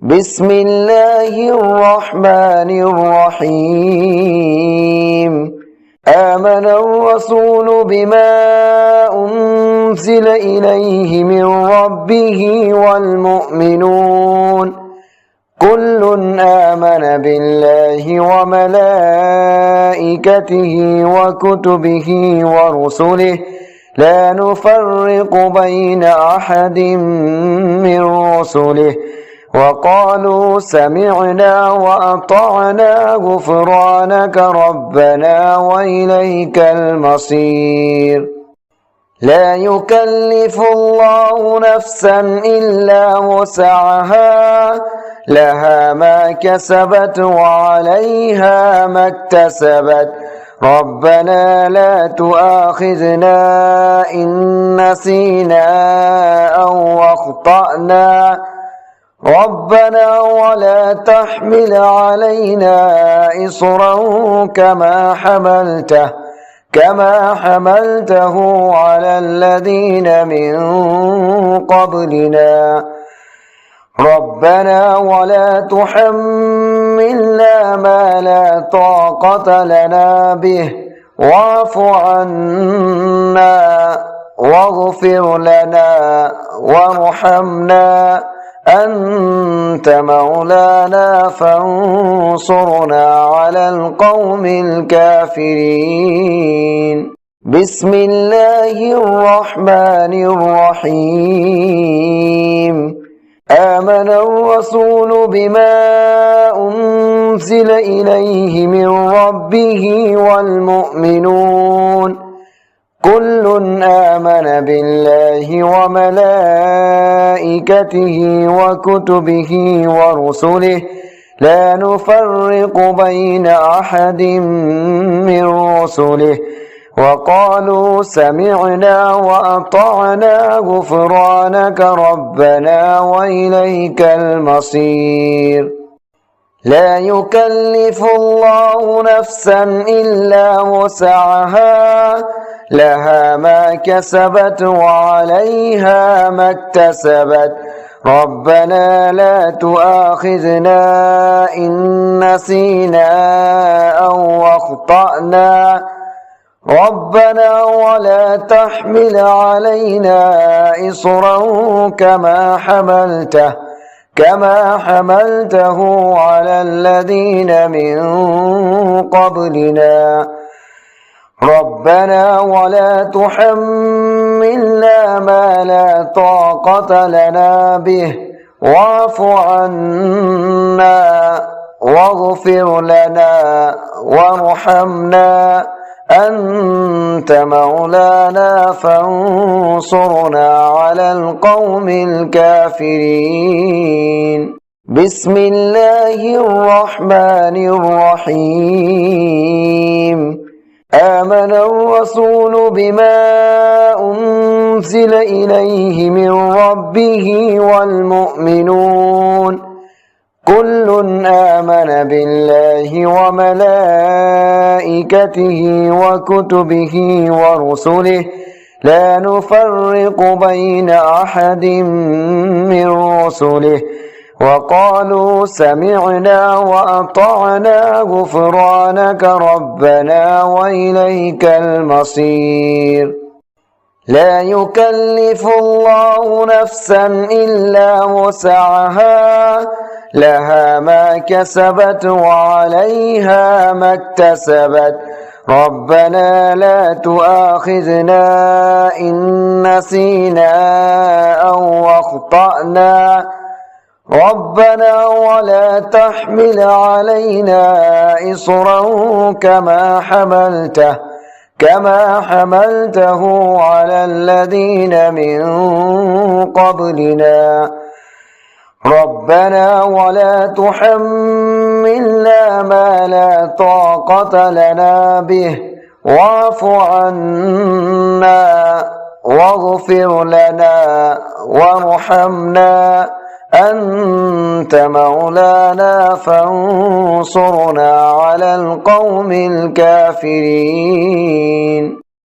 بسم الله الرحمن الرحيم آمن الرسول بما أنزل إليه من ربه والمؤمنون كل آمن بالله وملائكته وكتبه ورسله لا نفرق بين أحد من رسله وقالوا سمعنا وأطعنا غفرانك ربنا وإليك المصير لا يكلف الله نفسا إلا وسعها لها ما كسبت وعليها ما اكتسبت ربنا لا تؤاخذنا إن نسينا أو أخطأنا ربنا ولا تحمل علينا إصرا كما حملته على الذين من قبلنا ربنا ولا تحملنا ما لا طاقة لنا به واعف عنا واغفر لنا وارحمنا أنت مولانا فانصرنا على القوم الكافرين بسم الله الرحمن الرحيم آمن الرسول بما أنزل إليه من ربه والمؤمنون كل آمن بالله وملائكته وكتبه ورسله لا نفرق بين أحد من رسله وقالوا سمعنا وأطعنا غفرانك ربنا وإليك المصير لا يكلف الله نفسا إلا وسعها لها ما كسبت وعليها ما اكتسبت ربنا لا تؤاخذنا إن نسينا أو أخطأنا ربنا ولا تحمل علينا إصرا كما حملته على الذين من قبلنا ربنا ولا تحملنا ما لا طاقة لنا به واعف عنا واغفر لنا وارحمنا أنت مولانا فانصرنا على القوم الكافرين بسم الله الرحمن الرحيم آمن الرسول بما أنزل إليه من ربه والمؤمنون كل آمن بالله وملائكته وكتبه ورسله لا نفرق بين أحد من رسله وقالوا سمعنا وأطعنا غفرانك ربنا وإليك المصير لا يكلف الله نفسا إلا وسعها لها ما كسبت وعليها ما اكتسبت ربنا لا تؤاخذنا إن نسينا أو أخطأنا ربنا ولا تحمل علينا إصرا كما حملته على الذين من قبلنا ربنا ولا تحملنا ما لا طاقة لنا به واعف عنا واغفر لنا وارحمنا أنت مولانا فانصرنا على القوم الكافرين